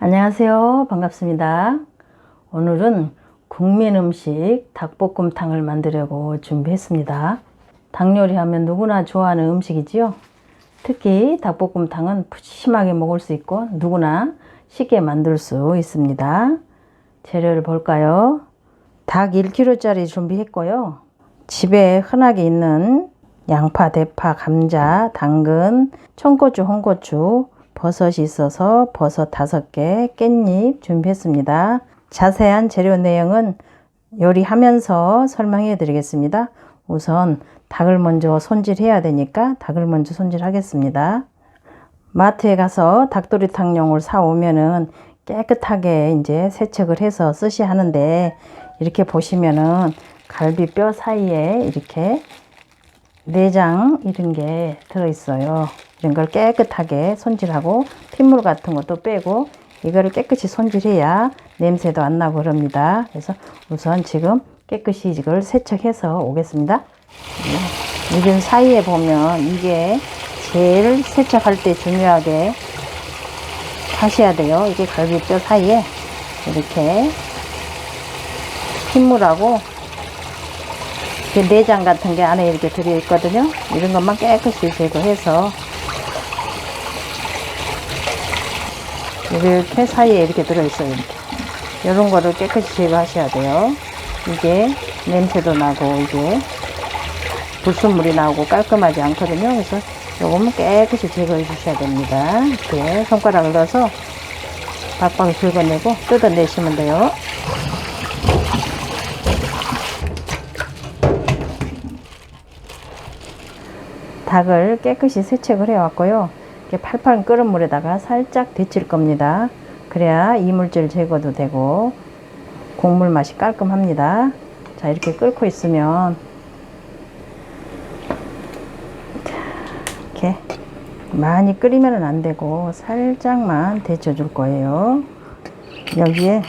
안녕하세요. 반갑습니다. 오늘은 국민 음식 닭볶음탕을 만들려고 준비했습니다. 닭 요리하면 누구나 좋아하는 음식이지요. 특히 닭볶음탕은 푸짐하게 먹을 수 있고 누구나 쉽게 만들 수 있습니다. 재료를 볼까요? 닭 1kg짜리 준비했고요. 집에 흔하게 있는 양파, 대파, 감자, 당근, 청고추, 홍고추, 버섯이 있어서 버섯 5개, 깻잎 준비했습니다. 자세한 재료 내용은 요리하면서 설명해 드리겠습니다. 우선 닭을 먼저 손질해야 되니까 닭을 먼저 손질하겠습니다. 마트에 가서 닭도리탕용을 사오면은 깨끗하게 이제 세척을 해서 쓰셔야 하는데, 이렇게 보시면은 갈비뼈 사이에 이렇게 내장 이런 게 들어있어요. 이런 걸 깨끗하게 손질하고 핏물 같은 것도 빼고 이거를 깨끗이 손질해야 냄새도 안 나고 그럽니다. 그래서 우선 지금 깨끗이 이걸 세척해서 오겠습니다. 이런 사이에 보면 이게 제일 세척할 때 중요하게 하셔야 돼요. 이게 갈비뼈 사이에 이렇게 핏물하고 내장 같은 게 안에 이렇게 들어있거든요. 이런 것만 깨끗이 제거해서 이렇게 사이에 이렇게 들어있어요. 이런 거를 깨끗이 제거하셔야 돼요. 이게 냄새도 나고 이게 불순물이 나오고 깔끔하지 않거든요. 그래서 요거는 깨끗이 제거해 주셔야 됩니다. 이렇게 손가락을 넣어서 박박 긁어내고 뜯어내시면 돼요. 닭을 깨끗이 세척을 해왔고요. 이렇게 팔팔 끓은 물에다가 살짝 데칠 겁니다. 그래야 이물질 제거도 되고 국물 맛이 깔끔합니다. 자, 이렇게 끓고 있으면 이렇게 많이 끓이면 안 되고 살짝만 데쳐 줄 거예요. 여기에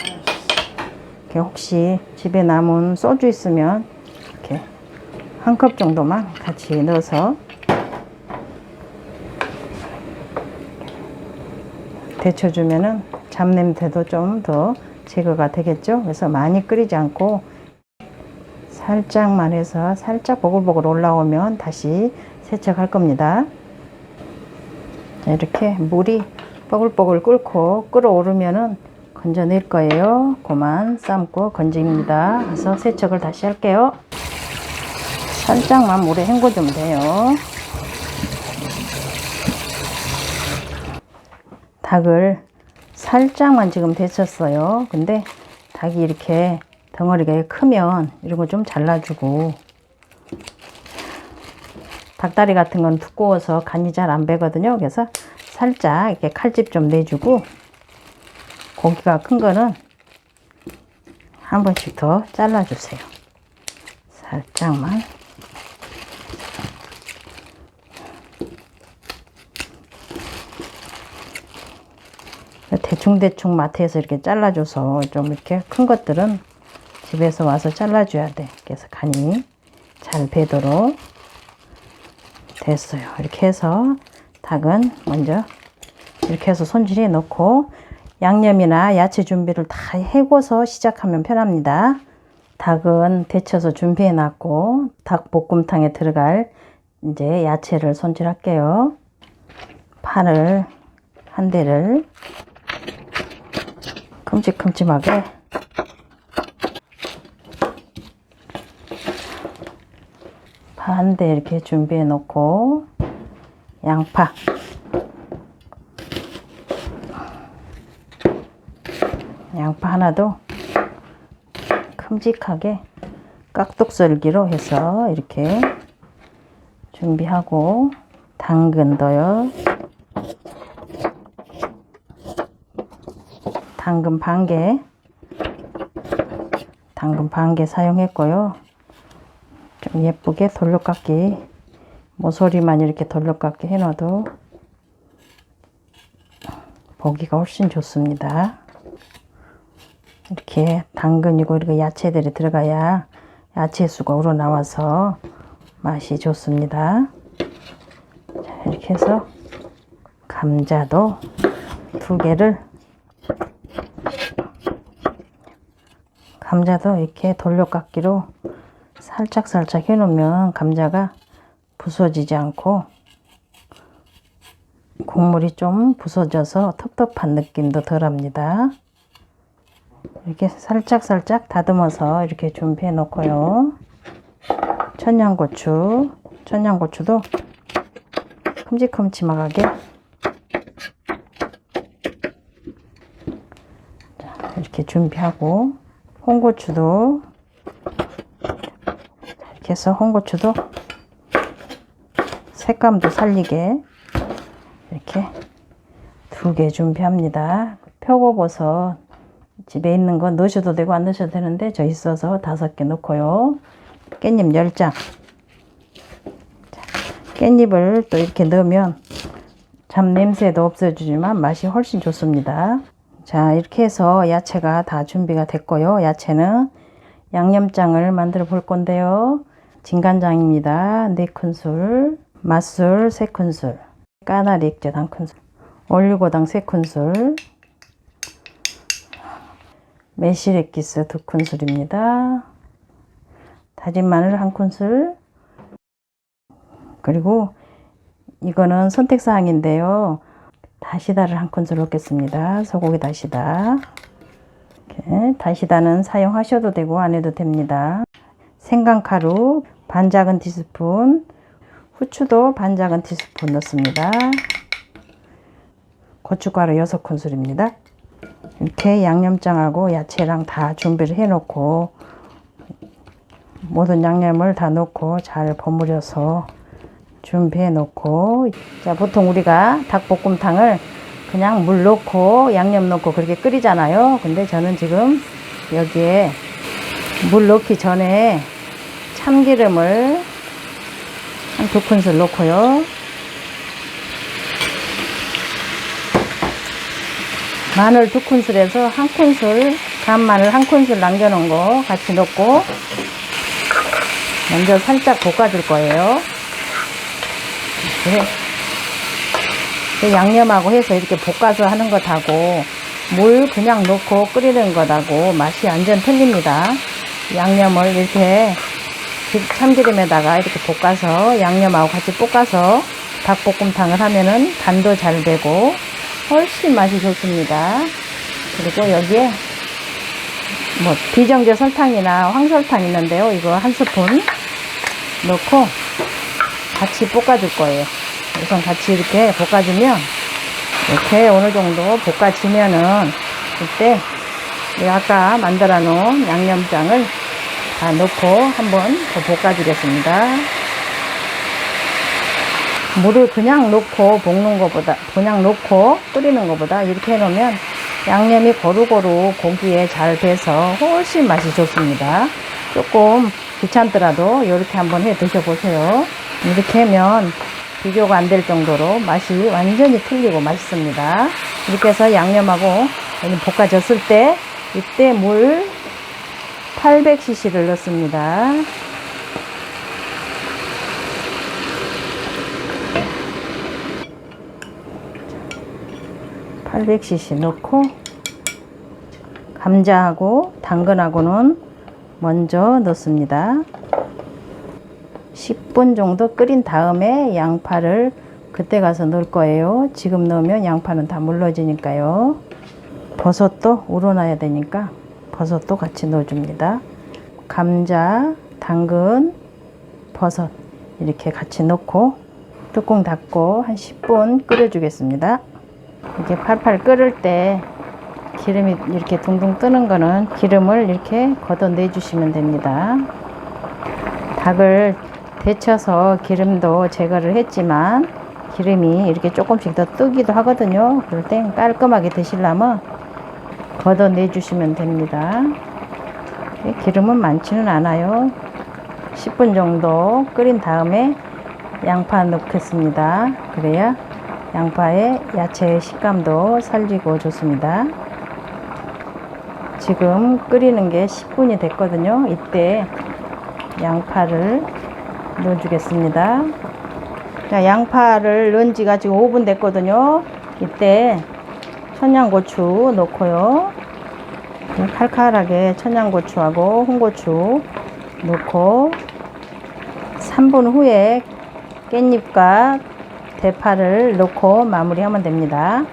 이렇게 혹시 집에 남은 소주 있으면 이렇게 1컵 정도만 같이 넣어서 데쳐주면은 잡냄새도 좀 더 제거가 되겠죠. 그래서 많이 끓이지 않고 살짝만 해서 살짝 보글보글 올라오면 다시 세척할 겁니다. 자, 이렇게 물이 뽀글뽀글 끓고 끓어오르면은 건져낼 거예요. 그만 삶고 건집니다. 그래서 세척을 다시 할게요. 살짝만 물에 헹궈주면 돼요. 닭을 살짝만 지금 데쳤어요. 근데 닭이 이렇게 덩어리가 크면 이런 거 좀 잘라주고, 닭다리 같은 건 두꺼워서 간이 잘 안 배거든요. 그래서 살짝 이렇게 칼집 좀 내주고, 고기가 큰 거는 한 번씩 더 잘라주세요. 살짝만. 대충대충 마트에서 이렇게 잘라줘서 좀 이렇게 큰 것들은 집에서 와서 잘라줘야 돼. 그래서 간이 잘 배도록 됐어요. 이렇게 해서 닭은 먼저 이렇게 해서 손질해 놓고 양념이나 야채 준비를 다 해고서 시작하면 편합니다. 닭은 데쳐서 준비해 놨고 닭볶음탕에 들어갈 이제 야채를 손질할게요. 파를 한 대를 큼직큼직하게 파 한 대 이렇게 준비해 놓고, 양파 하나도 큼직하게 깍둑썰기로 해서 이렇게 준비하고, 당근도요. 당근 반 개 사용했고요. 좀 예쁘게 돌려깎기, 모서리만 이렇게 돌려깎기 해놔도 보기가 훨씬 좋습니다. 이렇게 당근이고 이렇게 야채들이 들어가야 야채 수가 우러나와서 맛이 좋습니다. 자, 이렇게 해서 감자도 2개를 감자도 이렇게 돌려깎기로 살짝살짝 해놓으면 감자가 부서지지 않고 국물이 좀 부서져서 텁텁한 느낌도 덜합니다. 이렇게 살짝살짝 다듬어서 이렇게 준비해 놓고요. 청양고추도 큼직큼직하게 이렇게 준비하고, 홍고추도 이렇게 해서 홍고추도 색감도 살리게 이렇게 2개 준비합니다. 표고버섯 집에 있는 거 넣으셔도 되고 안 넣으셔도 되는데 저 있어서 5개 넣고요. 깻잎 10장. 깻잎을 또 이렇게 넣으면 잡냄새도 없어지지만 맛이 훨씬 좋습니다. 자, 이렇게 해서 야채가 다 준비가 됐고요. 야채는 양념장을 만들어 볼 건데요. 진간장입니다. 4큰술, 맛술 3큰술, 까나리 액젓 1큰술, 올리고당 3큰술, 매실액기스 2큰술입니다. 다진 마늘 1큰술, 그리고 이거는 선택사항인데요. 다시다를 1큰술 넣겠습니다. 소고기 다시다. 이렇게 다시다는 사용하셔도 되고 안 해도 됩니다. 생강가루 반작은 티스푼, 후추도 반작은 티스푼 넣습니다. 고춧가루 6큰술입니다. 이렇게 양념장하고 야채랑 다 준비를 해 놓고 모든 양념을 다 넣고 잘 버무려서 준비해 놓고, 자, 보통 우리가 닭볶음탕을 그냥 물 넣고 양념 넣고 그렇게 끓이잖아요. 근데 저는 지금 여기에 물 넣기 전에 참기름을 한 2큰술 넣고요. 마늘 2큰술에서 1큰술, 간마늘 1큰술 남겨놓은 거 같이 넣고 먼저 살짝 볶아줄 거예요. 양념하고 해서 이렇게 볶아서 하는 것하고 물 그냥 넣고 끓이는 것하고 맛이 완전 틀립니다. 양념을 이렇게 참기름에다가 이렇게 볶아서 양념하고 같이 볶아서 닭볶음탕을 하면은 간도 잘 되고 훨씬 맛이 좋습니다. 그리고 여기에 뭐 비정제 설탕이나 황설탕 있는데요. 이거 1스푼 넣고 같이 볶아줄 거예요. 우선 같이 이렇게 볶아주면, 이렇게 어느 정도 볶아지면은 이때 아까 만들어 놓은 양념장을 다 넣고 한번 더 볶아주겠습니다. 물을 그냥 넣고 볶는 것보다, 그냥 넣고 끓이는 것보다 이렇게 해놓으면 양념이 고루고루 고기에 잘 배서 훨씬 맛이 좋습니다. 조금 귀찮더라도 이렇게 한번 해 드셔보세요. 이렇게 하면 비교가 안 될 정도로 맛이 완전히 틀리고 맛있습니다. 이렇게 해서 양념하고 볶아졌을 때 이때 물 800cc를 넣습니다. 넣고 감자하고 당근하고는 먼저 넣습니다. 10분 정도 끓인 다음에 양파를 그때 가서 넣을 거예요. 지금 넣으면 양파는 다 물러지니까요. 버섯도 우러나야 되니까 버섯도 같이 넣어줍니다. 감자, 당근, 버섯 이렇게 같이 넣고 뚜껑 닫고 한 10분 끓여주겠습니다. 이렇게 팔팔 끓을 때 기름이 이렇게 둥둥 뜨는 거는 기름을 이렇게 걷어내 주시면 됩니다. 닭을 데쳐서 기름도 제거를 했지만 기름이 이렇게 조금씩 더 뜨기도 하거든요. 그럴 땐 깔끔하게 드시려면 걷어내 주시면 됩니다. 기름은 많지는 않아요. 10분 정도 끓인 다음에 양파 넣겠습니다. 그래야 양파의 야채의 식감도 살리고 좋습니다. 지금 끓이는 게 10분이 됐거든요. 이때 양파를 넣어주겠습니다. 자, 양파를 넣은 지가 지금 5분 됐거든요. 이때 청양고추 넣고요. 칼칼하게 청양고추하고 홍고추 넣고 3분 후에 깻잎과 대파를 넣고 마무리하면 됩니다.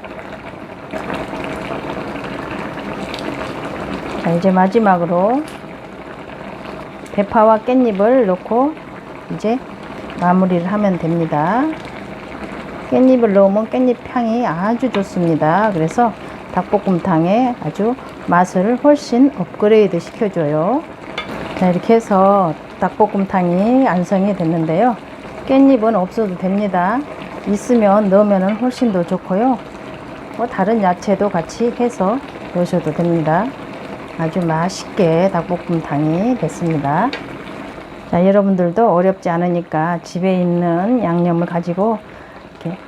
자, 이제 마지막으로 대파와 깻잎을 넣고 이제 마무리를 하면 됩니다. 깻잎을 넣으면 깻잎 향이 아주 좋습니다. 그래서 닭볶음탕에 아주 맛을 훨씬 업그레이드 시켜줘요. 자, 이렇게 해서 닭볶음탕이 완성이 됐는데요. 깻잎은 없어도 됩니다. 있으면 넣으면 훨씬 더 좋고요. 다른 야채도 같이 해서 넣으셔도 됩니다. 아주 맛있게 닭볶음탕이 됐습니다. 자, 여러분들도 어렵지 않으니까 집에 있는 양념을 가지고 이렇게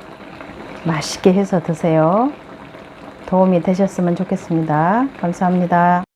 맛있게 해서 드세요. 도움이 되셨으면 좋겠습니다. 감사합니다.